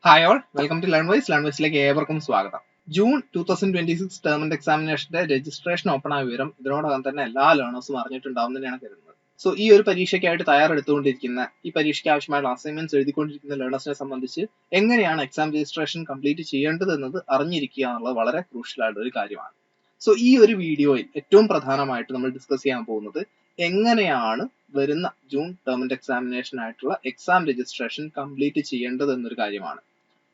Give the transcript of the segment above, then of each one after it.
Hi all, welcome to LearnWise. ലേൺവൈസിലേക്ക് ഏവർക്കും സ്വാഗതം. ജൂൺ 2026 ടേം ആൻഡ് എക്സാമിനേഷന്റെ രജിസ്ട്രേഷൻ ഓപ്പൺ ആയ വിവരം ഇതിനോടകം തന്നെ എല്ലാ ലേണേഴ്സും അറിഞ്ഞിട്ടുണ്ടാവും തന്നെയാണ് കരുതുന്നത്. സോ ഈ ഒരു പരീക്ഷയ്ക്കായിട്ട് തയ്യാറെടുത്തുകൊണ്ടിരിക്കുന്ന, ഈ പരീക്ഷയ്ക്ക് ആവശ്യമായുള്ള അസൈൻമെന്റ്സ് എഴുതിക്കൊണ്ടിരിക്കുന്ന ലേണേഴ്സിനെ സംബന്ധിച്ച് എങ്ങനെയാണ് എക്സാം രജിസ്ട്രേഷൻ കംപ്ലീറ്റ് ചെയ്യേണ്ടത് എന്നത് അറിഞ്ഞിരിക്കുക എന്നുള്ളത് വളരെ ക്രൂഷ്യൽ ആയിട്ടുള്ള ഒരു കാര്യമാണ്. സോ ഈ ഒരു വീഡിയോയിൽ ഏറ്റവും പ്രധാനമായിട്ട് നമ്മൾ ഡിസ്കസ് ചെയ്യാൻ പോകുന്നത് എങ്ങനെയാണ് വരുന്ന ജൂൺ ടേം ആൻഡ് എക്സാമിനേഷൻ ആയിട്ടുള്ള എക്സാം രജിസ്ട്രേഷൻ കംപ്ലീറ്റ് ചെയ്യേണ്ടത് എന്നൊരു കാര്യമാണ്.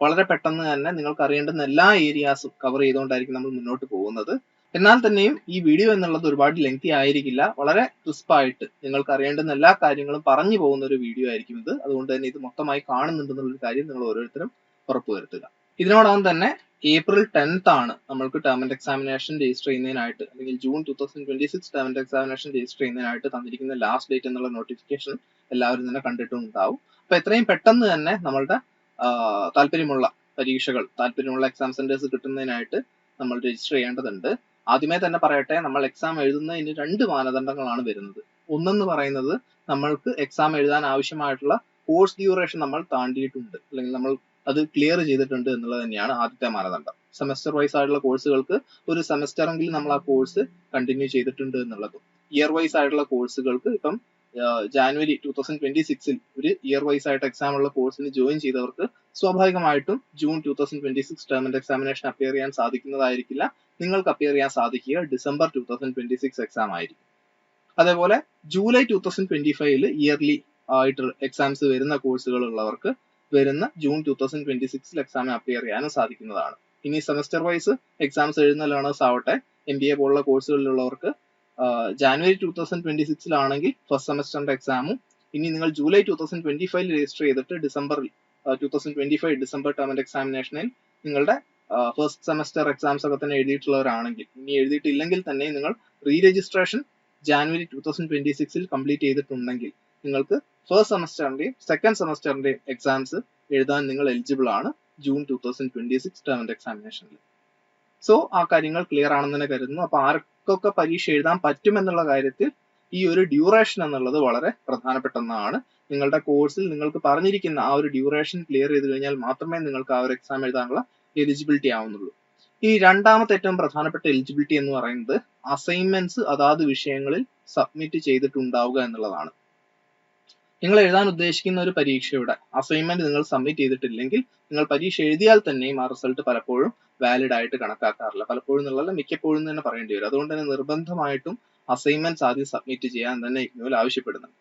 വളരെ പെട്ടെന്ന് തന്നെ നിങ്ങൾക്ക് അറിയേണ്ടുന്ന എല്ലാ ഏരിയാസും കവർ ചെയ്തുകൊണ്ടായിരിക്കും നമ്മൾ മുന്നോട്ട് പോകുന്നത്. എന്നാൽ തന്നെയും ഈ വീഡിയോ എന്നുള്ളത് ഒരുപാട് ലെങ്തി ആയിരിക്കില്ല. വളരെ ക്രിസ്പായിട്ട് നിങ്ങൾക്ക് അറിയേണ്ടുന്ന എല്ലാ കാര്യങ്ങളും പറഞ്ഞു പോകുന്ന ഒരു വീഡിയോ ആയിരിക്കും ഇത്. അതുകൊണ്ട് തന്നെ ഇത് മൊത്തമായി കാണുന്നുണ്ടെന്നുള്ളൊരു കാര്യം നിങ്ങൾ ഓരോരുത്തരും ഉറപ്പുവരുത്തുക. ഇതിനോടകം തന്നെ ഏപ്രിൽ 10th ആണ് നമ്മൾക്ക് ടേം ആൻഡ് എക്സാമിനേഷൻ രജിസ്റ്റർ ചെയ്യുന്നതിനായിട്ട്, അല്ലെങ്കിൽ June 2026 term and examination register ചെയ്യുന്നതിനായിട്ട് തന്നിരിക്കുന്ന ലാസ്റ്റ് ഡേറ്റ് എന്നുള്ള നോട്ടിഫിക്കേഷൻ എല്ലാവരും തന്നെ കണ്ടിട്ടുണ്ടാവും. അപ്പൊ എത്രയും പെട്ടെന്ന് തന്നെ നമ്മളുടെ താല്പര്യമുള്ള പരീക്ഷകൾ, താല്പര്യമുള്ള എക്സാം സെന്റേഴ്സ് കിട്ടുന്നതിനായിട്ട് നമ്മൾ രജിസ്റ്റർ ചെയ്യേണ്ടതുണ്ട്. ആദ്യമേ തന്നെ പറയട്ടെ, നമ്മൾ എക്സാം എഴുതുന്നതിന് 2 മാനദണ്ഡങ്ങളാണ് വരുന്നത്. ഒന്നെന്ന് പറയുന്നത് നമ്മൾക്ക് എക്സാം എഴുതാൻ ആവശ്യമായിട്ടുള്ള കോഴ്സ് ഡ്യൂറേഷൻ നമ്മൾ താണ്ടിയിട്ടുണ്ട്, അല്ലെങ്കിൽ നമ്മൾ അത് ക്ലിയർ ചെയ്തിട്ടുണ്ട് എന്നുള്ളത് തന്നെയാണ് ആദ്യത്തെ മാനദണ്ഡം. സെമസ്റ്റർ വൈസ് ആയിട്ടുള്ള കോഴ്സുകൾക്ക് ഒരു സെമസ്റ്ററെങ്കിലും നമ്മൾ ആ കോഴ്സ് കണ്ടിന്യൂ ചെയ്തിട്ടുണ്ട് എന്നുള്ളതും, ഇയർ വൈസ് ആയിട്ടുള്ള കോഴ്സുകൾക്ക് ഇപ്പം ജാനുവരി 2026 ഒരു ഇയർ വൈസ് ആയിട്ട് എക്സാം ഉള്ള കോഴ്സിന് ജോയിൻ ചെയ്തവർക്ക് സ്വാഭാവികമായിട്ടും June 2026 term and examination appear ചെയ്യാൻ സാധിക്കുന്നതായിരിക്കില്ല. നിങ്ങൾക്ക് അപ്പിയർ ചെയ്യാൻ സാധിക്കുക ഡിസംബർ 2026 എക്സാം ആയിരിക്കും. അതേപോലെ ജൂലൈ 2025 ഇയർലി ആയിട്ട് എക്സാംസ് വരുന്ന കോഴ്സുകൾ ഉള്ളവർക്ക് വരുന്ന ജൂൺ 2026 എക്സാമിന് അപ്പിയർ ചെയ്യാനും സാധിക്കുന്നതാണ്. ഇനി സെമസ്റ്റർ വൈസ് എക്സാംസ് എഴുതുന്ന ലേണേഴ്സ് ആവട്ടെ, MBA പോലുള്ള കോഴ്സുകളിലുള്ളവർക്ക് ജാനുവരി 2026 ഫസ്റ്റ് സെമസ്റ്ററിന്റെ എക്സാമും, ഇനി നിങ്ങൾ ജൂലൈ 2025 രജിസ്റ്റർ ചെയ്തിട്ട് ഡിസംബർ 2025 ഡിസംബർ ടേം ആൻഡ് എക്സാമിനേഷനിൽ നിങ്ങളുടെ ഫസ്റ്റ് സെമസ്റ്റർ എക്സാംസ് ഒക്കെ തന്നെ എഴുതിയിട്ടുള്ളവരാണെങ്കിൽ, ഇനി എഴുതിയിട്ടില്ലെങ്കിൽ തന്നെ നിങ്ങൾ റീ രജിസ്ട്രേഷൻ ജാനുവരി 2026 കംപ്ലീറ്റ് ചെയ്തിട്ടുണ്ടെങ്കിൽ നിങ്ങൾക്ക് ഫസ്റ്റ് സെമസ്റ്ററിന്റെയും സെക്കൻഡ് സെമസ്റ്ററിന്റെയും എക്സാംസ് എഴുതാൻ നിങ്ങൾ എലിജിബിൾ ആണ് ജൂൺ 2026 ടേം ആൻഡ് എക്സാമിനേഷനിൽ. സോ ആ കാര്യങ്ങൾ ക്ലിയർ ആണെന്ന് തന്നെ കരുതുന്നു. അപ്പൊ ആർക്കൊക്കെ പരീക്ഷ എഴുതാൻ പറ്റും എന്നുള്ള കാര്യത്തിൽ ഈ ഒരു ഡ്യൂറേഷൻ എന്നുള്ളത് വളരെ പ്രധാനപ്പെട്ട ഒന്നാണ്. നിങ്ങളുടെ കോഴ്സിൽ നിങ്ങൾക്ക് പറഞ്ഞിരിക്കുന്ന ആ ഒരു ഡ്യൂറേഷൻ ക്ലിയർ ചെയ്ത് കഴിഞ്ഞാൽ മാത്രമേ നിങ്ങൾക്ക് ആ ഒരു എക്സാം എഴുതാനുള്ള എലിജിബിലിറ്റി ആവുന്നുള്ളൂ. ഈ രണ്ടാമത്തെ ഏറ്റവും പ്രധാനപ്പെട്ട എലിജിബിലിറ്റി എന്ന് പറയുന്നത് അസൈൻമെന്റ്സ് അതാത് വിഷയങ്ങളിൽ സബ്മിറ്റ് ചെയ്തിട്ടുണ്ടാവുക എന്നുള്ളതാണ്. നിങ്ങൾ എഴുതാൻ ഉദ്ദേശിക്കുന്ന ഒരു പരീക്ഷയുടെ അസൈൻമെന്റ് നിങ്ങൾ സബ്മിറ്റ് ചെയ്തിട്ടില്ലെങ്കിൽ നിങ്ങൾ പരീക്ഷ എഴുതിയാൽ തന്നെയും ആ റിസൾട്ട് പലപ്പോഴും വാലിഡ് ആയിട്ട് കണക്കാക്കാറില്ല. പലപ്പോഴും എന്നുള്ളത് മിക്കപ്പോഴും തന്നെ പറയേണ്ടി വരും. അതുകൊണ്ട് തന്നെ നിർബന്ധമായിട്ടും അസൈൻമെന്റ്സ് ആദ്യം സബ്മിറ്റ് ചെയ്യാൻ തന്നെ ഇഗ്നോയിൽ ആവശ്യപ്പെടുന്നുണ്ട്.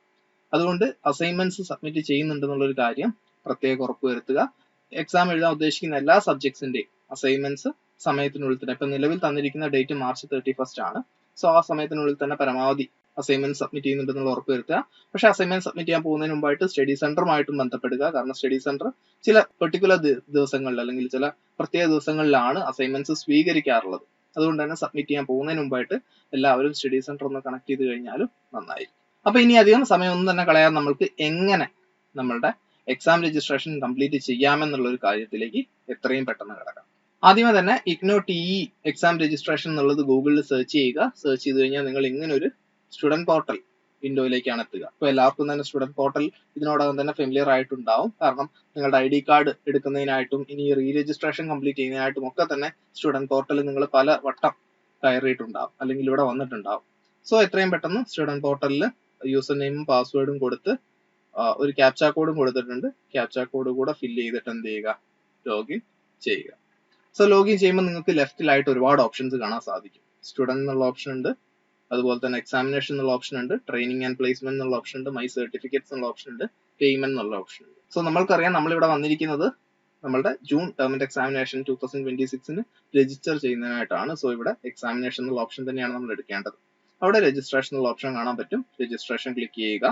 അതുകൊണ്ട് അസൈൻമെന്റ്സ് സബ്മിറ്റ് ചെയ്യുന്നുണ്ടെന്നുള്ളൊരു കാര്യം പ്രത്യേകം ഉറപ്പുവരുത്തുക. എക്സാം എഴുതാൻ ഉദ്ദേശിക്കുന്ന എല്ലാ സബ്ജക്ട്സിന്റെയും അസൈൻമെന്റ്സ് സമയത്തിനുള്ളിൽ തന്നെ, ഇപ്പൊ നിലവിൽ തന്നിരിക്കുന്ന ഡേറ്റ് മാർച്ച് 31 ആണ്. സോ ആ സമയത്തിനുള്ളിൽ തന്നെ പരമാവധി അസൈൻമെന്റ് സബ്മിറ്റ് ചെയ്യുന്നുണ്ടെന്നുള്ള ഉറപ്പുവരുത്തുക. പക്ഷേ അസൈൻമെന്റ് സബ്മിറ്റ് ചെയ്യാൻ പോകുന്നതിന് മുമ്പായിട്ട് സ്റ്റഡി സെന്ററുമായിട്ടും ബന്ധപ്പെടുക. കാരണം സ്റ്റഡി സെന്റർ ചില പെർട്ടിക്കുലർ ദിവസങ്ങളിൽ അല്ലെങ്കിൽ ചില പ്രത്യേക ദിവസങ്ങളിലാണ് അസൈൻമെന്റ്സ് സ്വീകരിക്കാറുള്ളത്. അതുകൊണ്ട് തന്നെ സബ്മിറ്റ് ചെയ്യാൻ പോകുന്നതിന് മുമ്പായിട്ട് എല്ലാവരും സ്റ്റഡി സെന്റർ ഒന്ന് കണക്ട് ചെയ്ത് കഴിഞ്ഞാലും നന്നായിരിക്കും. അപ്പൊ ഇനി അധികം സമയമൊന്നും തന്നെ കളയാൻ നമ്മൾക്ക് എങ്ങനെ നമ്മളുടെ എക്സാം രജിസ്ട്രേഷൻ കംപ്ലീറ്റ് ചെയ്യാമെന്നുള്ള ഒരു കാര്യത്തിലേക്ക് എത്രയും പെട്ടെന്ന് കിടക്കാം. ആദ്യമേ തന്നെ ഇഗ്നോ TE എക്സാം രജിസ്ട്രേഷൻ എന്നുള്ളത് ഗൂഗിളിൽ സെർച്ച് ചെയ്യുക. സെർച്ച് ചെയ്ത് കഴിഞ്ഞാൽ നിങ്ങൾ ഇങ്ങനെ ഒരു സ്റ്റുഡന്റ് പോർട്ടൽ വിൻഡോയിലേക്കാണ് എത്തുക. അപ്പോൾ എല്ലാവർക്കും തന്നെ സ്റ്റുഡന്റ് പോർട്ടൽ ഇതിനോടകം തന്നെ ഫെമിലിയർ ആയിട്ടുണ്ടാവും. കാരണം നിങ്ങളുടെ ID കാർഡ് എടുക്കുന്നതിനായിട്ടും ഇനി റീ രജിസ്ട്രേഷൻ കംപ്ലീറ്റ് ചെയ്യുന്നതിനായിട്ടും ഒക്കെ തന്നെ സ്റ്റുഡന്റ് പോർട്ടലിൽ നിങ്ങൾ പല വട്ടം കയറിയിട്ടുണ്ടാവും, അല്ലെങ്കിൽ ഇവിടെ വന്നിട്ടുണ്ടാവും. സോ എത്രയും പെട്ടെന്ന് സ്റ്റുഡന്റ് പോർട്ടലിൽ യൂസർ നെയിമും പാസ്വേഡും കൊടുത്ത് ഒരു ക്യാപ്ച കോഡും കൊടുത്തിട്ടുണ്ട്. ക്യാപ്ച കോഡ് കൂടെ ഫില്ല് ചെയ്തിട്ട് എന്ത് ചെയ്യുക, ലോഗിൻ ചെയ്യുക. സോ ലോഗിൻ ചെയ്യുമ്പോൾ നിങ്ങൾക്ക് ലെഫ്റ്റിലായിട്ട് ഒരുപാട് ഓപ്ഷൻസ് കാണാൻ സാധിക്കും. സ്റ്റുഡന്റ് എന്നുള്ള ഓപ്ഷൻ ഉണ്ട്, അതുപോലെ തന്നെ എക്സാമിനേഷൻ എന്നുള്ള ഓപ്ഷൻ ഉണ്ട്, ട്രെയിനിങ് ആൻഡ് പ്ലേസ്മെന്റ് എന്നുള്ള ഓപ്ഷൻ ഉണ്ട്, മൈ സർട്ടിഫിക്കറ്റ്സ് എന്നുള്ള ഓപ്ഷൻ ഉണ്ട്, പേയ്മെന്റ് എന്നുള്ള ഓപ്ഷൻ ഉണ്ട്. സോ നമ്മൾക്കറിയാം നമ്മളിവിടെ വന്നിരിക്കുന്നത് നമ്മളുടെ June term and examination 2026 register ചെയ്യുന്നതിനായിട്ടാണ്. സോ ഇവിടെ എക്സാമിനേഷൻ എന്നുള്ള ഓപ്ഷൻ തന്നെയാണ് നമ്മൾ എടുക്കേണ്ടത്. അവിടെ രജിസ്ട്രേഷൻ എന്നുള്ള ഓപ്ഷൻ കാണാൻ പറ്റും. രജിസ്ട്രേഷൻ ക്ലിക്ക് ചെയ്യുക.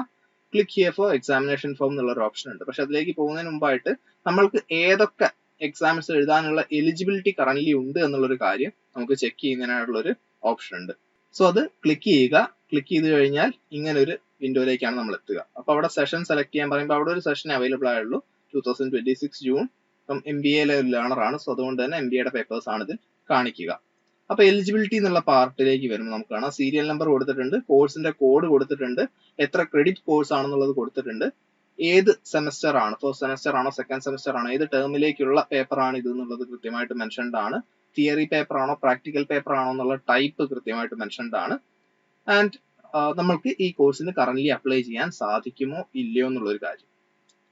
Click here for examination form എന്നുള്ള ഒരു ഓപ്ഷൻ ഉണ്ട്. പക്ഷെ അതിലേക്ക് പോകുന്നതിന് മുമ്പായിട്ട് നമ്മൾക്ക് ഏതൊക്കെ എക്സാംസ് എഴുതാനുള്ള എലിജിബിലിറ്റി കറന്റ് ഉണ്ട് എന്നുള്ളൊരു കാര്യം നമുക്ക് ചെക്ക് ചെയ്യുന്നതിനായിട്ടുള്ള ഒരു ഓപ്ഷൻ ഉണ്ട്. സോ അത് ക്ലിക്ക് ചെയ്യുക. ക്ലിക്ക് ചെയ്ത് കഴിഞ്ഞാൽ ഇങ്ങനെ ഒരു വിൻഡോയിലേക്കാണ് നമ്മൾ എത്തുക. അപ്പൊ അവിടെ സെഷൻ സെലക്ട് ചെയ്യാൻ പറയുമ്പോൾ അവിടെ ഒരു സെഷൻ അവൈലബിൾ ആയുള്ളൂ 2026 ജൂൺ. ഇപ്പം MBA ഒരു ലേണർ ആണ്. സോ അതുകൊണ്ട് തന്നെ MBAയുടെ പേപ്പേഴ്സ് ആണ് ഇതിൽ കാണിക്കുക. അപ്പൊ എലിജിബിലിറ്റി എന്നുള്ള പാർട്ടിലേക്ക് വരുമ്പോൾ നമുക്ക് കാണാം സീരിയൽ നമ്പർ കൊടുത്തിട്ടുണ്ട്, കോഴ്സിന്റെ കോഡ് കൊടുത്തിട്ടുണ്ട്, എത്ര ക്രെഡിറ്റ് കോഴ്സ് ആണെന്നുള്ളത് കൊടുത്തിട്ടുണ്ട്, ഏത് സെമസ്റ്റർ ആണ്, ഫസ്റ്റ് സെമസ്റ്റർ ആണോ സെക്കൻഡ് സെമസ്റ്റർ ആണോ, ഏത് ടേമിലേക്കുള്ള പേപ്പർ ആണ് ഇത് എന്നുള്ളത് കൃത്യമായിട്ട് മെൻഷൻഡ് ആണ്. തിയറി പേപ്പർ ആണോ പ്രാക്ടിക്കൽ പേപ്പർ ആണോ എന്നുള്ള ടൈപ്പ് കൃത്യമായിട്ട് മെൻഷൻഡ് ആണ്. ആൻഡ് നമ്മൾക്ക് ഈ കോഴ്സിന് കറന്റ് അപ്ലൈ ചെയ്യാൻ സാധിക്കുമോ ഇല്ലയോ എന്നുള്ളൊരു കാര്യം.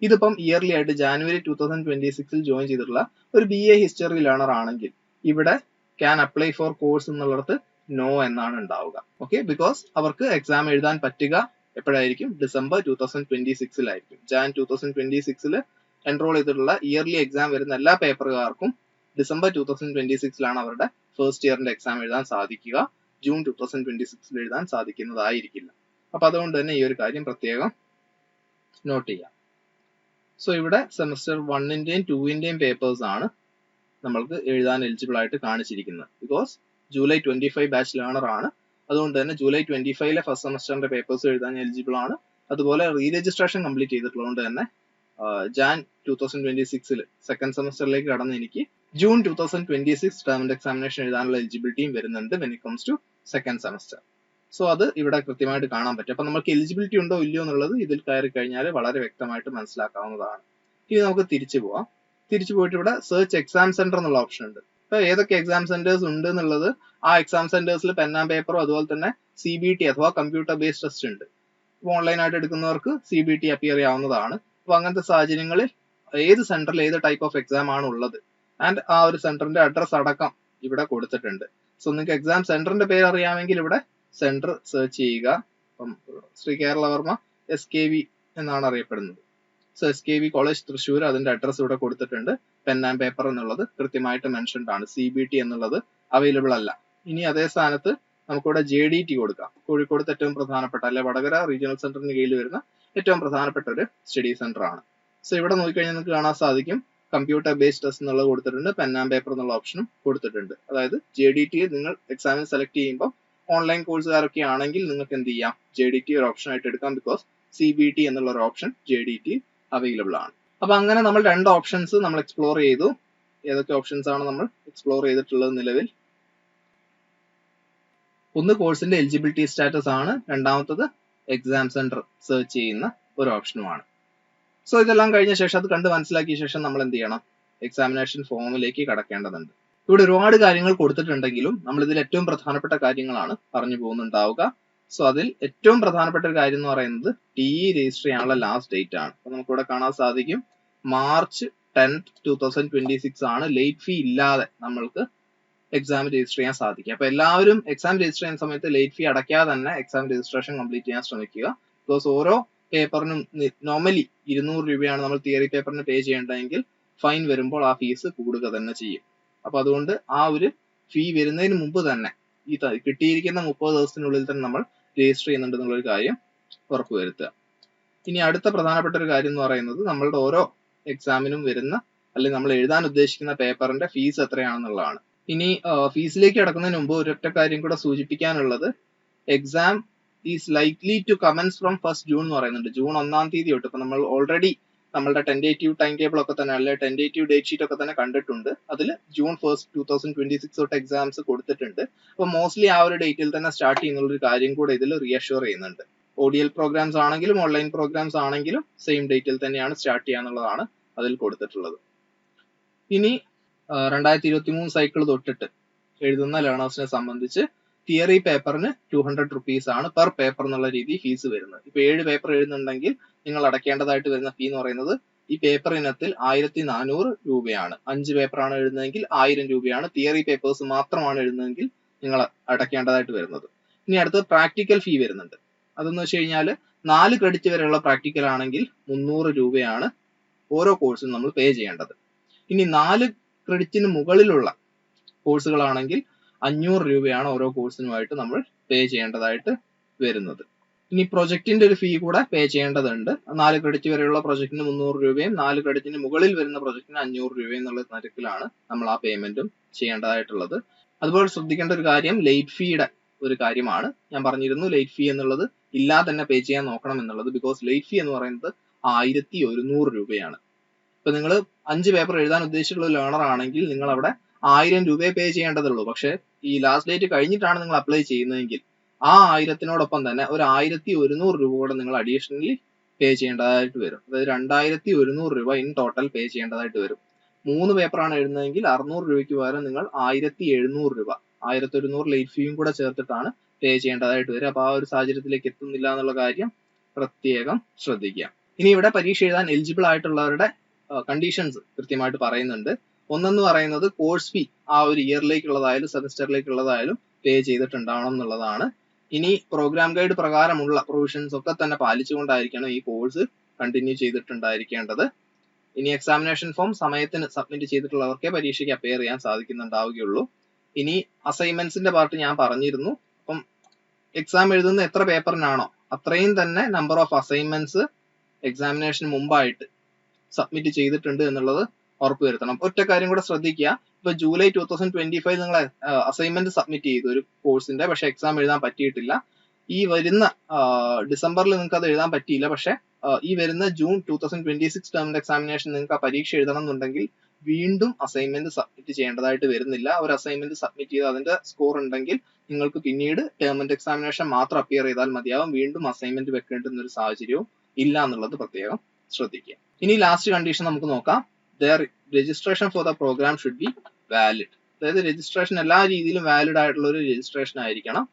ഇതിപ്പം ഇയർലി ആയിട്ട് ജാനുവരി 2026 ജോയിൻ ചെയ്തിട്ടുള്ള ഒരു BA ഹിസ്റ്ററി ലേണർ ആണെങ്കിൽ ഇവിടെ ക്യാൻ അപ്ലൈ ഫോർ കോഴ്സ് എന്നുള്ളത് നോ എന്നാണ് ഉണ്ടാവുക. ഓക്കെ, ബിക്കോസ് അവർക്ക് എക്സാം എഴുതാൻ പറ്റുക എപ്പോഴായിരിക്കും, ഡിസംബർ 2026 ജാൻ 2026 എൻറോൾ ചെയ്തിട്ടുള്ള ഇയർലി എക്സാം വരുന്ന എല്ലാ പേപ്പറുകാർക്കും ഡിസംബർ 2026 അവരുടെ ഫസ്റ്റ് ഇയറിന്റെ എക്സാം എഴുതാൻ സാധിക്കുക. ജൂൺ 2026 എഴുതാൻ സാധിക്കുന്നതായിരിക്കില്ല. അപ്പൊ അതുകൊണ്ട് തന്നെ ഈ ഒരു കാര്യം പ്രത്യേകം നോട്ട് ചെയ്യാം. സോ ഇവിടെ സെമസ്റ്റർ 1ന്റെയും 2ന്റെയും പേപ്പേഴ്സ് ആണ് നമ്മൾക്ക് എഴുതാൻ എലിജിബിൾ ആയിട്ട് കാണിച്ചിരിക്കുന്നത്. ബിക്കോസ് ജൂലൈ 25 ബാച്ച് ലേണർ ആണ്. അതുകൊണ്ട് തന്നെ ജൂലൈ 25 ഫസ്റ്റ് സെമസ്റ്ററിന്റെ പേപ്പേഴ്സ് എഴുതാൻ എലിജിബിൾ ആണ്. അതുപോലെ റീ രജിസ്ട്രേഷൻ കംപ്ലീറ്റ് ചെയ്തിട്ടുള്ളതുകൊണ്ട് തന്നെ ജാൻ 2026 സെക്കൻഡ് സെമസ്റ്ററിലേക്ക് കടന്ന് എനിക്ക് ജൂൺ 2026 ടേം എക്സാമിനേഷൻ എഴുതാനുള്ള എലിജിബിലിറ്റിയും വരുന്നുണ്ട് when it comes to second semester. So അത് ഇവിടെ കൃത്യമായിട്ട് കാണാൻ പറ്റും. അപ്പൊ നമുക്ക് എലിജിബിലിറ്റി ഉണ്ടോ ഇല്ലയോ എന്നുള്ളത് ഇതിൽ കയറി കഴിഞ്ഞാൽ വളരെ വ്യക്തമായിട്ട് മനസ്സിലാക്കാവുന്നതാണ്. ഇനി നമുക്ക് തിരിച്ചു പോവാം. തിരിച്ചു പോയിട്ട് ഇവിടെ സെർച്ച് എക്സാം സെന്റർ എന്നുള്ള ഓപ്ഷൻ ഉണ്ട്. ഇപ്പൊ ഏതൊക്കെ എക്സാം സെന്റേഴ്സ് ഉണ്ട് എന്നുള്ളത് ആ എക്സാം സെന്റേഴ്സിൽ പെൻ ആൻഡ് പേപ്പറും അതുപോലെ തന്നെ CBT അഥവാ കമ്പ്യൂട്ടർ ബേസ്ഡ് ടെസ്റ്റ് ഉണ്ട്. ഇപ്പൊ ഓൺലൈനായിട്ട് എടുക്കുന്നവർക്ക് CBT അപ്പിയർ ചെയ്യാവുന്നതാണ്. അപ്പൊ അങ്ങനത്തെ സാഹചര്യങ്ങളിൽ ഏത് സെന്ററിൽ ഏത് ടൈപ്പ് ഓഫ് എക്സാം ആണ് ഉള്ളത് ആൻഡ് ആ ഒരു സെന്ററിന്റെ അഡ്രസ് അടക്കം ഇവിടെ കൊടുത്തിട്ടുണ്ട്. സോ നിങ്ങൾക്ക് എക്സാം സെന്ററിന്റെ പേര് അറിയാമെങ്കിൽ ഇവിടെ സെന്റർ സെർച്ച് ചെയ്യുക. അപ്പം ശ്രീ കേരളവർമ്മ SKV എന്നാണ് അറിയപ്പെടുന്നത്. സോ SKV കോളേജ് തൃശ്ശൂർ, അതിന്റെ അഡ്രസ് ഇവിടെ കൊടുത്തിട്ടുണ്ട്. പെൻ ആൻഡ് പേപ്പർ എന്നുള്ളത് കൃത്യമായിട്ട് മെൻഷൻഡ് ആണ്. CBT എന്നുള്ളത് അവൈലബിൾ അല്ല. ഇനി അതേ സ്ഥാനത്ത് നമുക്കിവിടെ JDT കൊടുക്കാം. കോഴിക്കോട് ഏറ്റവും പ്രധാനപ്പെട്ട അല്ലെ വടകര റീജിയണൽ സെന്ററിന് കീഴിൽ വരുന്ന ഏറ്റവും പ്രധാനപ്പെട്ട ഒരു സ്റ്റഡി സെന്റർ ആണ്. സോ ഇവിടെ നോക്കിക്കഴിഞ്ഞാൽ നിങ്ങൾക്ക് കാണാൻ സാധിക്കും കമ്പ്യൂട്ടർ ബേസ്ഡ് ടെസ്റ്റ് എന്നുള്ളത് കൊടുത്തിട്ടുണ്ട്, പെൻ ആൻഡ് പേപ്പർ എന്നുള്ള ഓപ്ഷനും കൊടുത്തിട്ടുണ്ട്. അതായത് JDT നിങ്ങൾ എക്സാമിന് സെലക്ട് ചെയ്യുമ്പോൾ ഓൺലൈൻ കോഴ്സുകാരൊക്കെ ആണെങ്കിൽ നിങ്ങൾക്ക് എന്ത് ചെയ്യാം, JDT ഒരു ഓപ്ഷൻ ആയിട്ട് എടുക്കാം. ബിക്കോസ് CBT എന്നുള്ള ഒരു ഓപ്ഷൻ JDT അവൈലബിൾ ആണ്. അപ്പൊ അങ്ങനെ നമ്മൾ രണ്ട് ഓപ്ഷൻസ് നമ്മൾ എക്സ്പ്ലോർ ചെയ്തു. ഏതൊക്കെ ഓപ്ഷൻസ് ആണ് നമ്മൾ എക്സ്പ്ലോർ ചെയ്തിട്ടുള്ളത് നിലവിൽ? ഒന്ന് കോഴ്സിന്റെ എലിജിബിലിറ്റി സ്റ്റാറ്റസ് ആണ്, രണ്ടാമത്തത് എക്സാം സെന്റർ സെർച്ച് ചെയ്യുന്ന ഒരു ഓപ്ഷനുമാണ്. സോ ഇതെല്ലാം കഴിഞ്ഞ ശേഷം അത് കണ്ട് മനസ്സിലാക്കിയ ശേഷം നമ്മൾ എന്ത് ചെയ്യണം, എക്സാമിനേഷൻ ഫോമിലേക്ക് കടക്കേണ്ടതുണ്ട്. ഇവിടെ ഒരുപാട് കാര്യങ്ങൾ കൊടുത്തിട്ടുണ്ടെങ്കിലും നമ്മൾ ഇതിൽ ഏറ്റവും പ്രധാനപ്പെട്ട കാര്യങ്ങളാണ് പറഞ്ഞു പോകുന്നുണ്ടാവുക. സോ അതിൽ ഏറ്റവും പ്രധാനപ്പെട്ട ഒരു കാര്യം എന്ന് പറയുന്നത് TE രജിസ്റ്റർ ചെയ്യാനുള്ള ലാസ്റ്റ് ഡേറ്റ് ആണ്. അപ്പൊ നമുക്കിവിടെ കാണാൻ സാധിക്കും മാർച്ച് 10, 2026 ആണ് ലേറ്റ് ഫീ ഇല്ലാതെ നമ്മൾക്ക് എക്സാം രജിസ്റ്റർ ചെയ്യാൻ സാധിക്കും. അപ്പൊ എല്ലാവരും എക്സാം രജിസ്റ്റർ ചെയ്യുന്ന സമയത്ത് ലേറ്റ് ഫീ അടയ്ക്കാതെ തന്നെ എക്സാം രജിസ്ട്രേഷൻ കംപ്ലീറ്റ് ചെയ്യാൻ ശ്രമിക്കുക. ബിക്കോസ് ഓരോ പേപ്പറിനും നോർമലി 200 രൂപയാണ് നമ്മൾ തിയറി പേപ്പറിന് പേ ചെയ്യേണ്ടതെങ്കിൽ ഫൈൻ വരുമ്പോൾ ആ ഫീസ് കൂടുക തന്നെ ചെയ്യും. അപ്പൊ അതുകൊണ്ട് ആ ഒരു ഫീ വരുന്നതിന് മുമ്പ് തന്നെ ഈ കിട്ടിയിരിക്കുന്ന 30 ദിവസത്തിനുള്ളിൽ തന്നെ നമ്മൾ രജിസ്റ്റർ ചെയ്യുന്നുണ്ട് എന്നുള്ളൊരു കാര്യം ഉറപ്പുവരുത്തുക. ഇനി അടുത്ത പ്രധാനപ്പെട്ട ഒരു കാര്യം എന്ന് പറയുന്നത് നമ്മളുടെ ഓരോ എക്സാമിനും വരുന്ന അല്ലെങ്കിൽ നമ്മൾ എഴുതാൻ ഉദ്ദേശിക്കുന്ന പേപ്പറിന്റെ ഫീസ് എത്രയാണെന്നുള്ളതാണ്. ഇനി ഫീസിലേക്ക് കടക്കുന്നതിന് മുമ്പ് ഒരൊറ്റ കാര്യം കൂടെ സൂചിപ്പിക്കാനുള്ളത്, exam is likely to commence from 1st June എന്ന് പറയുന്നുണ്ട്. ജൂൺ 1-ാം തീയതി തൊട്ട്. ഇപ്പൊ നമ്മൾ ഓൾറെഡി നമ്മളുടെ ടെന്റേറ്റീവ് ടൈം ടേബിൾ ഒക്കെ തന്നെ അല്ലെ ടെന്റേറ്റീവ് ഡേറ്റ് ഷീറ്റ് ഒക്കെ തന്നെ കണ്ടിട്ടുണ്ട്. അതിൽ ജൂൺ 1, 2026 തൊട്ട് എക്സാംസ് കൊടുത്തിട്ടുണ്ട്. അപ്പൊ മോസ്റ്റ്ലി ആ ഒരു ഡേറ്റിൽ തന്നെ സ്റ്റാർട്ട് ചെയ്യുന്ന ഒരു കാര്യം കൂടെ ഇതിൽ റീഅഷ്യൂർ ചെയ്യുന്നുണ്ട്. ODL പ്രോഗ്രാംസ് ആണെങ്കിലും ഓൺലൈൻ പ്രോഗ്രാംസ് ആണെങ്കിലും സെയിം ഡേറ്റിൽ തന്നെയാണ് സ്റ്റാർട്ട് ചെയ്യാന്നുള്ളതാണ് അതിൽ കൊടുത്തിട്ടുള്ളത്. ഇനി 2023 സൈക്കിൾ തൊട്ടിട്ട് എഴുതുന്ന ലേണേഴ്സിനെ സംബന്ധിച്ച് തിയറി പേപ്പറിന് 200 റുപ്പീസ് ആണ് പെർ പേപ്പർ എന്നുള്ള രീതി ഫീസ് വരുന്നത്. ഇപ്പൊ 7 പേപ്പർ എഴുതുന്നുണ്ടെങ്കിൽ നിങ്ങൾ അടയ്ക്കേണ്ടതായിട്ട് വരുന്ന ഫീ എന്ന് പറയുന്നത് ഈ പേപ്പർ ഇനത്തിൽ 1400 രൂപയാണ്. 5 പേപ്പർ ആണ് എഴുതുന്നതെങ്കിൽ 1000 രൂപയാണ്. തിയറി പേപ്പേഴ്സ് മാത്രമാണ് എഴുതുന്നതെങ്കിൽ നിങ്ങൾ അടയ്ക്കേണ്ടതായിട്ട് വരുന്നത്. ഇനി അടുത്ത് പ്രാക്ടിക്കൽ ഫീ വരുന്നുണ്ട്. അതെന്ന് വെച്ച് കഴിഞ്ഞാൽ 4 ക്രെഡിറ്റ് വരെയുള്ള പ്രാക്ടിക്കൽ ആണെങ്കിൽ 300 രൂപയാണ് ഓരോ കോഴ്സിനും നമ്മൾ പേ ചെയ്യേണ്ടത്. ഇനി 4 ക്രെഡിറ്റിന് മുകളിലുള്ള കോഴ്സുകളാണെങ്കിൽ 500 രൂപയാണ് ഓരോ കോഴ്സിനുമായിട്ട് നമ്മൾ പേ ചെയ്യേണ്ടതായിട്ട് വരുന്നത്. ഇനി പ്രൊജക്ടിന്റെ ഒരു ഫീ കൂടെ പേ ചെയ്യേണ്ടതുണ്ട്. 4 ക്രെഡിറ്റ് വരെയുള്ള പ്രൊജക്ടിന് 300 രൂപയും 4 ക്രെഡിറ്റിന് മുകളിൽ വരുന്ന പ്രൊജക്ടിന് 500 രൂപയും എന്നുള്ള നിരക്കിലാണ് നമ്മൾ ആ പേയ്മെന്റും ചെയ്യേണ്ടതായിട്ടുള്ളത്. അതുപോലെ ശ്രദ്ധിക്കേണ്ട ഒരു കാര്യം ലേറ്റ് ഫീയുടെ ഒരു കാര്യമാണ്. ഞാൻ പറഞ്ഞിരുന്നു ലേറ്റ് ഫീ എന്നുള്ളത് ഇല്ലാതെ തന്നെ പേ ചെയ്യാൻ നോക്കണം എന്നുള്ളത്. ബിക്കോസ് ലേറ്റ് ഫീ എന്ന് പറയുന്നത് 1100 രൂപയാണ്. ഇപ്പൊ നിങ്ങൾ 5 പേപ്പർ എഴുതാൻ ഉദ്ദേശിച്ചിട്ടുള്ള ലേണർ ആണെങ്കിൽ നിങ്ങൾ അവിടെ 1000 രൂപയെ പേ ചെയ്യേണ്ടതുള്ളൂ. പക്ഷെ ഈ ലാസ്റ്റ് ഡേറ്റ് കഴിഞ്ഞിട്ടാണ് നിങ്ങൾ അപ്ലൈ ചെയ്യുന്നതെങ്കിൽ ആ 1000-നോടൊപ്പം തന്നെ ഒരു 1100 രൂപ കൂടെ നിങ്ങൾ അഡീഷണലി പേ ചെയ്യേണ്ടതായിട്ട് വരും. അതായത് 2100 രൂപ ഇൻ ടോട്ടൽ പേ ചെയ്യേണ്ടതായിട്ട് വരും. 3 പേപ്പറാണ് എഴുതുന്നതെങ്കിൽ 600 രൂപയ്ക്ക് പകരം നിങ്ങൾ 1700 രൂപ 1100 ലേറ്റ് ഫീയും കൂടെ ചേർത്തിട്ടാണ് പേ ചെയ്യേണ്ടതായിട്ട് വരും. അപ്പൊ ആ ഒരു സാഹചര്യത്തിലേക്ക് എത്തുന്നില്ല എന്നുള്ള കാര്യം പ്രത്യേകം ശ്രദ്ധിക്കുക. ഇനി ഇവിടെ പരീക്ഷ എഴുതാൻ എലിജിബിൾ ആയിട്ടുള്ളവരുടെ കണ്ടീഷൻസ് കൃത്യമായിട്ട് പറയുന്നുണ്ട്. ഒന്നെന്ന് പറയുന്നത് കോഴ്സ് ഫീ ആ ഒരു ഇയറിലേക്കുള്ളതായാലും സെമസ്റ്ററിലേക്കുള്ളതായാലും പേ ചെയ്തിട്ടുണ്ടാവണം എന്നുള്ളതാണ്. ഇനി പ്രോഗ്രാം ഗൈഡ് പ്രകാരമുള്ള പ്രൊവിഷൻസ് ഒക്കെ തന്നെ പാലിച്ചുകൊണ്ടായിരിക്കണം ഈ കോഴ്സ് കണ്ടിന്യൂ ചെയ്തിട്ടുണ്ടായിരിക്കേണ്ടത്. ഇനി എക്സാമിനേഷൻ ഫോം സമയത്തിന് സബ്മിറ്റ് ചെയ്തിട്ടുള്ളവർക്കേ പരീക്ഷയ്ക്ക് അപ്പിയർ ചെയ്യാൻ സാധിക്കുന്നുണ്ടാവുകയുള്ളൂ. ഇനി അസൈൻമെന്റ്സിന്റെ പാർട്ട് ഞാൻ പറഞ്ഞിരുന്നു. അപ്പം എക്സാം എഴുതുന്ന എത്ര പേപ്പറിനാണോ അത്രയും തന്നെ നമ്പർ ഓഫ് അസൈൻമെന്റ്സ് എക്സാമിനേഷന് മുമ്പായിട്ട് സബ്മിറ്റ് ചെയ്തിട്ടുണ്ട് എന്നുള്ളത് ഉറപ്പുവരുത്തണം. ഒറ്റ കാര്യം കൂടെ ശ്രദ്ധിക്കുക. ഇപ്പൊ ജൂലൈ 2025 നിങ്ങൾ അസൈൻമെന്റ് സബ്മിറ്റ് ചെയ്തു ഒരു കോഴ്സിന്റെ, പക്ഷെ എക്സാം എഴുതാൻ പറ്റിയിട്ടില്ല. ഈ വരുന്ന ഡിസംബറിൽ നിങ്ങൾക്ക് അത് എഴുതാൻ പറ്റിയില്ല. പക്ഷെ ഈ വരുന്ന ജൂൺ 2026 ടേമിന്റെ എക്സാമിനേഷൻ നിങ്ങൾക്ക് ആ പരീക്ഷ എഴുതണം എന്നുണ്ടെങ്കിൽ വീണ്ടും അസൈൻമെന്റ് സബ്മിറ്റ് ചെയ്യേണ്ടതായിട്ട് വരുന്നില്ല. ഒരു അസൈൻമെന്റ് സബ്മിറ്റ് ചെയ്ത് അതിന്റെ സ്കോർ ഉണ്ടെങ്കിൽ നിങ്ങൾക്ക് പിന്നീട് ടേമിന്റെ എക്സാമിനേഷൻ മാത്രം അപ്പിയർ ചെയ്താൽ മതിയാവും. വീണ്ടും അസൈൻമെന്റ് വെക്കേണ്ടുന്ന ഒരു സാഹചര്യവും ഇല്ല എന്നുള്ളത് പ്രത്യേകം ശ്രദ്ധിക്കുക. ഇനി ലാസ്റ്റ് കണ്ടീഷൻ നമുക്ക് നോക്കാം. their registration for the program should be valid. അതായത് രജിസ്ട്രേഷൻ എല്ലാ രീതിയിലും വാലിഡ് ആയിട്ടുള്ള ഒരു രജിസ്ട്രേഷൻ ആയിരിക്കണം.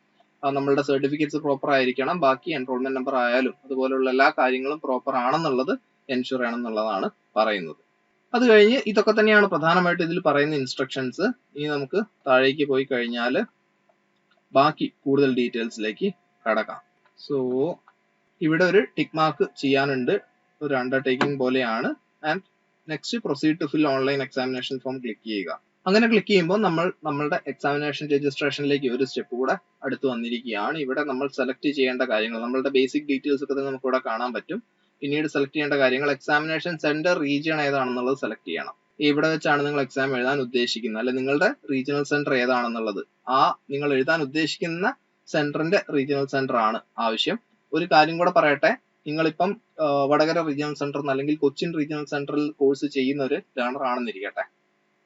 നമ്മളുടെ സർട്ടിഫിക്കറ്റ്സ് പ്രോപ്പർ ആയിരിക്കണം. ബാക്കി എൻറോൾമെന്റ് നമ്പർ ആയാലും അതുപോലുള്ള എല്ലാ കാര്യങ്ങളും പ്രോപ്പർ ആണെന്നുള്ളത് എൻഷുർ ചെയ്യണം എന്നുള്ളതാണ് പറയുന്നത്. അത് കഴിഞ്ഞ് ഇതൊക്കെ തന്നെയാണ് പ്രധാനമായിട്ട് ഇതിൽ പറയുന്ന ഇൻസ്ട്രക്ഷൻസ്. ഇനി നമുക്ക് താഴേക്ക് പോയി കഴിഞ്ഞാൽ ബാക്കി കൂടുതൽ ഡീറ്റെയിൽസിലേക്ക് കടക്കാം. സോ ഇവിടെ ഒരു ടിക്ക് മാർക്ക് ചെയ്യാനുണ്ട്, ഒരു അണ്ടർടേക്കിംഗ് പോലെയാണ്. And next proceed to fill online examination form click ചെയ്യുക. അങ്ങനെ ക്ലിക്ക് ചെയ്യുമ്പോൾ നമ്മളുടെ എക്സാമിനേഷൻ രജിസ്ട്രേഷനിലേക്ക് ഒരു സ്റ്റെപ്പ് കൂടെ അടുത്ത് വന്നിരിക്കുകയാണ്. ഇവിടെ നമ്മൾ സെലക്ട് ചെയ്യേണ്ട കാര്യങ്ങൾ, നമ്മളുടെ ബേസിക് ഡീറ്റെയിൽസ് ഒക്കെ നമുക്ക് ഇവിടെ കാണാൻ പറ്റും. പിന്നീട് സെലക്ട് ചെയ്യേണ്ട കാര്യങ്ങൾ എക്സാമിനേഷൻ സെന്റർ റീജിയൺ ഏതാണെന്നുള്ളത് സെലക്ട് ചെയ്യണം. ഇവിടെ വെച്ചാണ് നിങ്ങൾ എക്സാം എഴുതാൻ ഉദ്ദേശിക്കുന്നത്, അല്ലെ നിങ്ങളുടെ റീജിയണൽ സെന്റർ ഏതാണെന്നുള്ളത് ആ നിങ്ങൾ എഴുതാൻ ഉദ്ദേശിക്കുന്ന സെന്ററിന്റെ റീജിയണൽ സെന്റർ ആണ് ആവശ്യം. ഒരു കാര്യം കൂടെ പറയട്ടെ, നിങ്ങളിപ്പം വടകര റീജിയണൽ സെന്റർ അല്ലെങ്കിൽ കൊച്ചിൻ റീജിയണൽ സെന്ററിൽ കോഴ്സ് ചെയ്യുന്ന ഒരു ലേണർ ആണെന്നിരിക്കട്ടെ.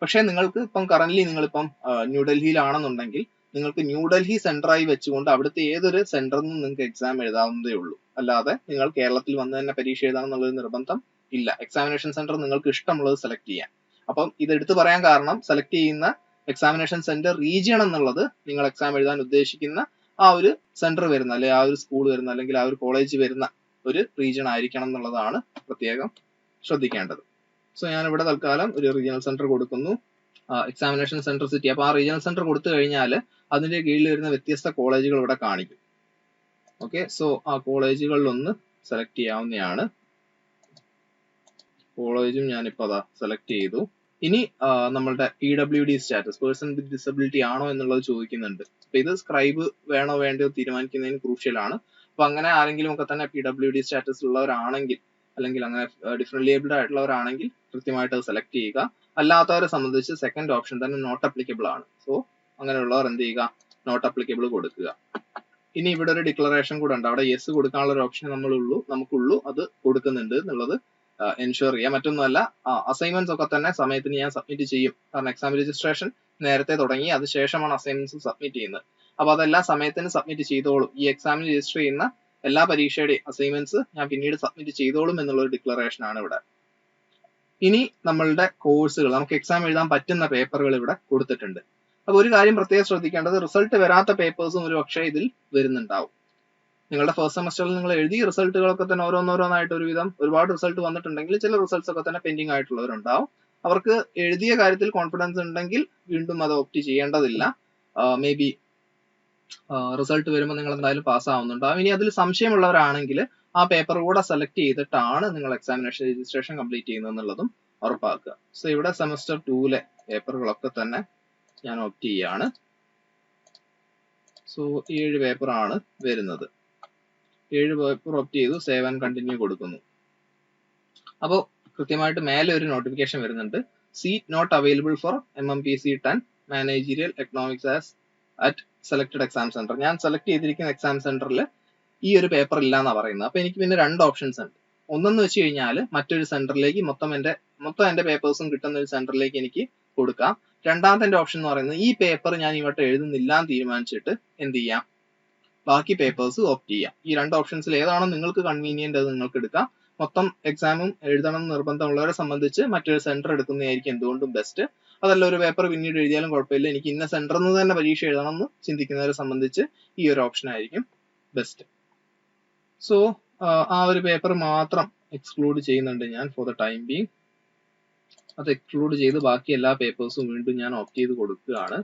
പക്ഷെ നിങ്ങൾക്ക് ഇപ്പം കറന്റ് നിങ്ങളിപ്പം ന്യൂഡൽഹിയിലാണെന്നുണ്ടെങ്കിൽ നിങ്ങൾക്ക് ന്യൂഡൽഹി സെന്ററായി വെച്ചുകൊണ്ട് അവിടുത്തെ ഏതൊരു സെന്ററിൽ നിന്നും നിങ്ങൾക്ക് എക്സാം എഴുതാവുന്നതേ ഉള്ളൂ. അല്ലാതെ നിങ്ങൾ കേരളത്തിൽ വന്ന് തന്നെ പരീക്ഷ എഴുതാം എന്നുള്ളൊരു നിർബന്ധം ഇല്ല. എക്സാമിനേഷൻ സെന്റർ നിങ്ങൾക്ക് ഇഷ്ടമുള്ളത് സെലക്ട് ചെയ്യാം. അപ്പം ഇത് എടുത്തു പറയാൻ കാരണം സെലക്ട് ചെയ്യുന്ന എക്സാമിനേഷൻ സെന്റർ റീജിയൺ എന്നുള്ളത് നിങ്ങൾ എക്സാം എഴുതാൻ ഉദ്ദേശിക്കുന്ന ആ ഒരു സെന്റർ വരുന്ന, അല്ലെങ്കിൽ ആ ഒരു സ്കൂൾ വരുന്ന, അല്ലെങ്കിൽ ആ ഒരു കോളേജ് വരുന്ന ഒരു റീജിയൺ ആയിരിക്കണം എന്നുള്ളതാണ് പ്രത്യേകം ശ്രദ്ധിക്കേണ്ടത്. സോ ഞാൻ ഇവിടെ തൽക്കാലം ഒരു റീജിയണൽ സെന്റർ കൊടുക്കുന്നു, എക്സാമിനേഷൻ സെന്റർ സിറ്റി. അപ്പൊ ആ റീജിയണൽ സെന്റർ കൊടുത്തു കഴിഞ്ഞാൽ അതിന്റെ കീഴിൽ വരുന്ന വ്യത്യസ്ത കോളേജുകൾ ഇവിടെ കാണിക്കും. ഓക്കെ, സോ ആ കോളേജുകളിലൊന്ന് സെലക്ട് ചെയ്യാവുന്നതാണ്. കോളേജും ഞാനിപ്പോ അതാ സെലക്ട് ചെയ്തു. ഇനി നമ്മളുടെ PWD status, person with disability ആണോ എന്നുള്ളത് ചോദിക്കുന്നുണ്ട്. അപ്പൊ ഇത് സ്ക്രൈബ് വേണോ വേണ്ടയോ തീരുമാനിക്കുന്നതിന് ക്രൂഷ്യൽ ആണ്. അപ്പൊ അങ്ങനെ ആരെങ്കിലും ഒക്കെ തന്നെ PWD സ്റ്റാറ്റസ് ഉള്ളവരാണെങ്കിൽ, അല്ലെങ്കിൽ അങ്ങനെ ഡിഫറെന്റ് ഏബിൾഡ് ആയിട്ടുള്ളവരാണെങ്കിൽ കൃത്യമായിട്ട് അത് സെലക്ട് ചെയ്യുക. അല്ലാത്തവരെ സംബന്ധിച്ച് സെക്കൻഡ് ഓപ്ഷൻ തന്നെ നോട്ട് അപ്ലിക്കബിൾ ആണ്. സോ അങ്ങനെയുള്ളവർ എന്ത് ചെയ്യുക, നോട്ട് അപ്ലിക്കബിൾ കൊടുക്കുക. ഇനി ഇവിടെ ഒരു ഡിക്ലറേഷൻ കൂടെ ഉണ്ട്, അവിടെ യെസ് കൊടുക്കാനുള്ള ഒരു ഓപ്ഷൻ നമുക്കുള്ളൂ, അത് കൊടുക്കുന്നുണ്ട് എന്നുള്ളത് എൻഷുർ ചെയ്യുക. മറ്റൊന്നുമല്ല, അസൈൻമെന്റ്സ് ഒക്കെ തന്നെ സമയത്തിന് ഞാൻ സബ്മിറ്റ് ചെയ്യും. കാരണം എക്സാം രജിസ്ട്രേഷൻ നേരത്തെ തുടങ്ങി, അതിനുശേഷമാണ് അസൈൻമെന്റ്സ് സബ്മിറ്റ് ചെയ്യുന്നത്. അപ്പൊ അതെല്ലാം സമയത്തിന് സബ്മിറ്റ് ചെയ്തോളും. ഈ എക്സാമിന് രജിസ്റ്റർ ചെയ്യുന്ന എല്ലാ പരീക്ഷയുടെയും അസൈൻമെന്റ്സ് ഞാൻ പിന്നീട് സബ്മിറ്റ് ചെയ്തോളും എന്നുള്ള ഒരു ഡിക്ലറേഷൻ ആണ് ഇവിടെ. ഇനി നമ്മളുടെ കോഴ്സുകൾ, നമുക്ക് എക്സാം എഴുതാൻ പറ്റുന്ന പേപ്പറുകൾ ഇവിടെ കൊടുത്തിട്ടുണ്ട്. അപ്പൊ ഒരു കാര്യം പ്രത്യേകം ശ്രദ്ധിക്കേണ്ടത്, റിസൾട്ട് വരാത്ത പേപ്പേഴ്സും ഒരു പക്ഷേ ഇതിൽ വരുന്നുണ്ടാവും. നിങ്ങളുടെ ഫസ്റ്റ് സെമസ്റ്ററിൽ നിങ്ങൾ എഴുതിയ റിസൾട്ടുകളൊക്കെ തന്നെ ഓരോന്നായിട്ട് ഒരുപാട് റിസൾട്ട് വന്നിട്ടുണ്ടെങ്കിൽ ചില റിസൾട്ട്സ് ഒക്കെ തന്നെ പെൻഡിങ് ആയിട്ടുള്ളവരുണ്ടാവും. അവർക്ക് എഴുതിയ കാര്യത്തിൽ കോൺഫിഡൻസ് ഉണ്ടെങ്കിൽ വീണ്ടും അത് ഓപ്റ്റ് ചെയ്യേണ്ടതില്ല. മേ ബി റിസൾട്ട് വരുമ്പോൾ നിങ്ങൾ എന്തായാലും പാസ് ആവുന്നുണ്ടാവും. ഇനി അതിൽ സംശയമുള്ളവരാണെങ്കിൽ ആ പേപ്പർ കൂടെ സെലക്ട് ചെയ്തിട്ടാണ് നിങ്ങൾ എക്സാമിനേഷൻ രജിസ്ട്രേഷൻ കംപ്ലീറ്റ് ചെയ്യുന്നത് എന്നുള്ളതും ഉറപ്പാക്കുക. സോ ഇവിടെ സെമസ്റ്റർ 2-ലെ പേപ്പറുകളൊക്കെ തന്നെ ഞാൻ ഓപ്റ്റ് ചെയ്യാണ്. സോ 7 പേപ്പറാണ് വരുന്നത്. 7 പേപ്പർ ഓപ്റ്റ് ചെയ്തു, സേവ് ആൻഡ് കണ്ടിന്യൂ കൊടുക്കുന്നു. അപ്പോൾ കൃത്യമായിട്ട് മേലെ ഒരു നോട്ടിഫിക്കേഷൻ വരുന്നുണ്ട്, seat not available for MMPC 10 managerial economics as at selected exam centre. ഞാൻ സെലക്ട് ചെയ്തിരിക്കുന്ന എക്സാം സെന്ററിൽ ഈ ഒരു പേപ്പർ ഇല്ല എന്നാണ് പറയുന്നത്. അപ്പൊ എനിക്ക് പിന്നെ 2 ഓപ്ഷൻസ് ഉണ്ട്. ഒന്നെന്ന് വെച്ച് കഴിഞ്ഞാൽ മറ്റൊരു സെന്ററിലേക്ക് മൊത്തം എന്റെ പേപ്പേഴ്സും കിട്ടുന്ന ഒരു സെന്ററിലേക്ക് എനിക്ക് കൊടുക്കാം. രണ്ടാമത്തെ എന്റെ ഓപ്ഷൻ എന്ന് പറയുന്നത് ഈ പേപ്പർ ഞാൻ ഇങ്ങോട്ട് എഴുതുന്നില്ല എന്ന് തീരുമാനിച്ചിട്ട് എന്ത് ചെയ്യാം, ബാക്കി പേപ്പേഴ്സ് ഓപ്റ്റ് ചെയ്യാം. ഈ രണ്ട് ഓപ്ഷൻസിൽ ഏതാണോ നിങ്ങൾക്ക് കൺവീനിയന്റ് അത് നിങ്ങൾക്ക് എടുക്കാം. മൊത്തം എക്സാമും എഴുതണം എന്ന് നിർബന്ധമുള്ളവരെ സംബന്ധിച്ച് മറ്റൊരു സെന്റർ എടുക്കുന്നതായിരിക്കും എന്തുകൊണ്ടും ബെസ്റ്റ്. അതല്ല ഒരു പേപ്പർ പിന്നീട് എഴുതിയാലും കുഴപ്പമില്ല, എനിക്ക് ഇന്ന സെന്ററിൽ നിന്ന് തന്നെ പരീക്ഷ എഴുതണം എന്ന് ചിന്തിക്കുന്നവരെ സംബന്ധിച്ച് ഈ ഒരു ഓപ്ഷൻ ആയിരിക്കും ബെസ്റ്റ്. സോ ആ ഒരു പേപ്പർ മാത്രം എക്സ്ക്ലൂഡ് ചെയ്യുന്നുണ്ട് ഞാൻ ഫോർ ദ ടൈം ബീങ്. അത് എക്സ്ക്ലൂഡ് ചെയ്ത് ബാക്കി എല്ലാ പേപ്പേഴ്സും വീണ്ടും ഞാൻ ഓപ്റ്റ് ചെയ്ത് കൊടുക്കുകയാണ്.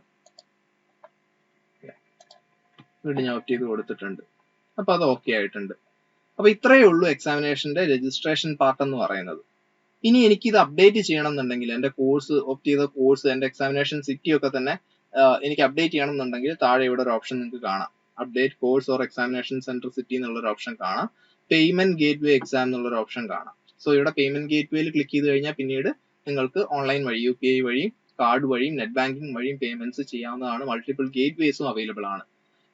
വീണ്ടും ഞാൻ ഓപ്റ്റ് ചെയ്ത് കൊടുത്തിട്ടുണ്ട്. അപ്പൊ അത് ഓക്കെ ആയിട്ടുണ്ട്. അപ്പൊ ഇത്രയേ ഉള്ളൂ എക്സാമിനേഷന്റെ രജിസ്ട്രേഷൻ പാർട്ട് എന്ന് പറയുന്നത്. ഇനി എനിക്ക് ഇത് അപ്ഡേറ്റ് ചെയ്യണം എന്നുണ്ടെങ്കിൽ എന്റെ കോഴ്സ് ഓപ്റ്റ് ചെയ്ത കോഴ്സ് എന്റെ എക്സാമിനേഷൻ സിറ്റി ഒക്കെ തന്നെ എനിക്ക് അപ്ഡേറ്റ് ചെയ്യണം എന്നുണ്ടെങ്കിൽ താഴെ ഇവിടെ ഒരു ഓപ്ഷൻ നിങ്ങൾക്ക് കാണാം. Update course or examination centre city എന്നുള്ള ഒരു ഓപ്ഷൻ കാണാം. പേയ്മെന്റ് ഗേറ്റ് വേ എക്സാം എന്നുള്ള ഒരു ഓപ്ഷൻ കാണാം. സോ ഇവിടെ പേയ്മെന്റ് ഗേറ്റ് വേയിൽ ക്ലിക്ക് ചെയ്ത് കഴിഞ്ഞാൽ പിന്നീട് നിങ്ങൾക്ക് ഓൺലൈൻ വഴി UPI വഴിയും കാർഡ് വഴിയും നെറ്റ് ബാങ്കിങ് വഴിയും പേയ്മെന്റ്സ് ചെയ്യാവുന്നതാണ്. മൾട്ടിപ്പിൾ ഗേറ്റ് വേസും അവൈലബിൾ ആണ്.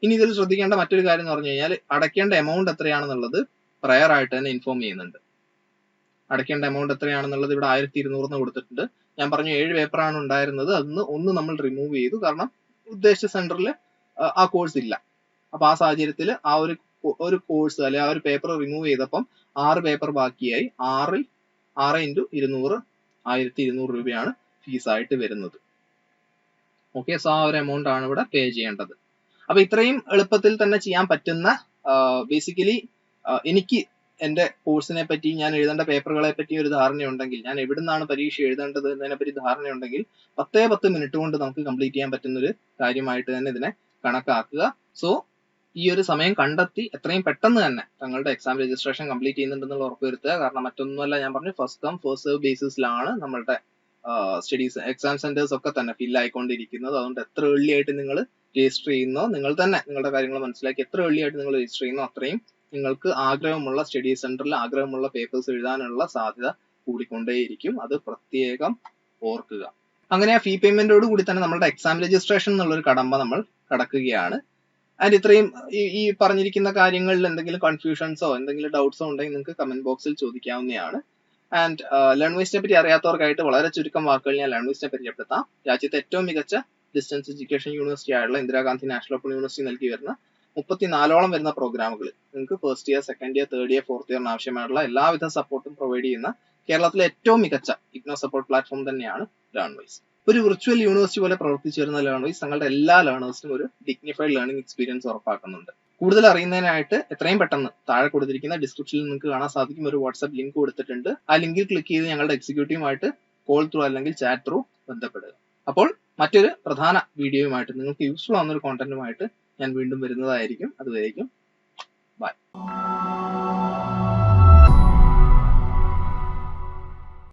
ഇനി ഇതിൽ ശ്രദ്ധിക്കേണ്ട മറ്റൊരു കാര്യം എന്ന് പറഞ്ഞു കഴിഞ്ഞാൽ അടയ്ക്കേണ്ട എമൗണ്ട് എത്രയാണെന്നുള്ളത് പ്രയർ ആയിട്ട് തന്നെ ഇൻഫോം ചെയ്യുന്നുണ്ട്. അടയ്ക്കേണ്ട എമൗണ്ട് എത്രയാണെന്നുള്ളത് ഇവിടെ 1200 കൊടുത്തിട്ടുണ്ട്. ഞാൻ പറഞ്ഞു 7 പേപ്പറാണ് ഉണ്ടായിരുന്നത്, അതിന്ന് ഒന്ന് നമ്മൾ റിമൂവ് ചെയ്തു, കാരണം ഉദ്ദേശിച്ച സെന്ററിൽ ആ കോഴ്സ് ഇല്ല. അപ്പൊ ആ സാഹചര്യത്തിൽ ആ ഒരു കോഴ്സ് അല്ലെ ആ ഒരു പേപ്പർ റിമൂവ് ചെയ്തപ്പം 6 പേപ്പർ ബാക്കിയായി. 6 × 200 1200 രൂപയാണ് ഫീസ് ആയിട്ട് വരുന്നത്. ഓക്കെ, സോ ആ ഒരു എമൗണ്ട് ആണ് ഇവിടെ പേ ചെയ്യേണ്ടത്. അപ്പൊ ഇത്രയും എളുപ്പത്തിൽ തന്നെ ചെയ്യാൻ പറ്റുന്ന, ബേസിക്കലി എനിക്ക് എന്റെ കോഴ്സിനെ പറ്റി, ഞാൻ എഴുതേണ്ട പേപ്പറുകളെ പറ്റി ഒരു ധാരണയുണ്ടെങ്കിൽ, ഞാൻ എവിടുന്നാണ് പരീക്ഷ എഴുതേണ്ടത് എന്നതിനെ പറ്റി ധാരണയുണ്ടെങ്കിൽ 10 മിനിറ്റ് കൊണ്ട് നമുക്ക് കംപ്ലീറ്റ് ചെയ്യാൻ പറ്റുന്ന ഒരു കാര്യമായിട്ട് തന്നെ ഇതിനെ കണക്കാക്കുക. സോ ഈ ഒരു സമയം കണ്ടെത്തി എത്രയും പെട്ടെന്ന് തന്നെ തങ്ങളുടെ എക്സാം രജിസ്ട്രേഷൻ കംപ്ലീറ്റ് ചെയ്യുന്നുണ്ടെന്നുള്ള ഉറപ്പുവരുത്തുക. കാരണം മറ്റൊന്നുമല്ല, ഞാൻ പറഞ്ഞു ഫസ്റ്റ് കം ഫസ്റ്റ് സെർവ് ബേസിസിലാണ് നമ്മളുടെ സ്റ്റഡീസ് എക്സാം സെന്റേഴ്സ് ഒക്കെ തന്നെ ഫിൽ ആയിക്കൊണ്ടിരിക്കുന്നത്. അതുകൊണ്ട് എത്ര ഏർലി ആയിട്ട് നിങ്ങൾ രജിസ്റ്റർ ചെയ്യുന്നോ, നിങ്ങൾ തന്നെ നിങ്ങളുടെ കാര്യങ്ങൾ മനസ്സിലാക്കി എത്ര ഏർലി ആയിട്ട് നിങ്ങൾ രജിസ്റ്റർ ചെയ്യുന്നോ അത്രയും നിങ്ങൾക്ക് ആഗ്രഹമുള്ള സ്റ്റഡി സെന്ററിൽ ആഗ്രഹമുള്ള പേപ്പേഴ്സ് എഴുതാനുള്ള സാധ്യത കൂടിക്കൊണ്ടേയിരിക്കും. അത് പ്രത്യേകം ഓർക്കുക. അങ്ങനെ ആ ഫീ പേയ്മെന്റോട് കൂടി തന്നെ നമ്മുടെ എക്സാം രജിസ്ട്രേഷൻ എന്നുള്ളൊരു കടമ്പ നമ്മൾ കടക്കുകയാണ്. ആൻഡ് ഇത്രയും ഈ പറഞ്ഞിരിക്കുന്ന കാര്യങ്ങളിൽ എന്തെങ്കിലും കൺഫ്യൂഷൻസോ എന്തെങ്കിലും ഡൗട്ട്സോ ഉണ്ടെങ്കിൽ നിങ്ങൾക്ക് കമന്റ് ബോക്സിൽ ചോദിക്കാവുന്നതാണ്. ആൻഡ് ലേൺവൈസിനെ പറ്റി അറിയാത്തവർക്കായിട്ട് വളരെ ചുരുക്കം വാക്കുകൾ ഞാൻ ലേൺവൈസിനെ പരിചയപ്പെടുത്താം. രാജ്യത്തെ ഏറ്റവും മികച്ച ഡിസ്റ്റൻസ് എഡ്യൂക്കേഷൻ യൂണിവേഴ്സിറ്റി ആയിട്ടുള്ള ഇന്ദിരാഗാന്ധി നാഷണൽ ഓപ്പൺ യൂണിവേഴ്സിറ്റി നൽകി വരുന്ന 34ഓളം വരുന്ന പ്രോഗ്രാമുകൾ നിങ്ങൾക്ക് first year, second year, third year, fourth ഇയറിന് ആവശ്യമായിട്ടുള്ള എല്ലാവിധ സപ്പോർട്ടും പ്രൊവൈഡ് ചെയ്യുന്ന കേരളത്തിലെ ഏറ്റവും മികച്ച ഇഗ്നോ സപ്പോർട്ട് പ്ലാറ്റ്ഫോം തന്നെയാണ് ലേൺവൈസ്. ഒരു വിർച്വൽ യൂണിവേഴ്സിറ്റി പോലെ പ്രവർത്തിച്ചു വരുന്ന ലേൺവൈസ് തങ്ങളുടെ എല്ലാ ലേണേഴ്സിനും ഒരു ഡിഗ്നിഫൈഡ് ലേണിംഗ് എക്സ്പീരിയൻസ് ഉറപ്പാക്കുന്നുണ്ട്. കൂടുതൽ അറിയുന്നതിനായിട്ട് എത്രയും പെട്ടെന്ന് താഴെ കൊടുത്തിരിക്കുന്ന ഡിസ്ക്രിപ്ഷനിൽ നിങ്ങൾക്ക് കാണാൻ സാധിക്കും ഒരു വാട്സ്ആപ്പ് ലിങ്ക് കൊടുത്തിട്ടുണ്ട്. ആ ലിങ്കിൽ ക്ലിക്ക് ചെയ്ത് ഞങ്ങളുടെ എക്സിക്യൂട്ടീവുമായിട്ട് കോൾ ത്രൂ അല്ലെങ്കിൽ ചാറ്റ് ത്രൂ ബന്ധപ്പെടുക. അപ്പോൾ മറ്റൊരു പ്രധാന വീഡിയോയുമായിട്ട് നിങ്ങൾക്ക് യൂസ്ഫുൾ ആവുന്ന ഒരു കോണ്ടന്റുമായിട്ട് ഞാൻ വീണ്ടും വരുന്നതായിരിക്കും. അതുവരേക്കും ബൈ.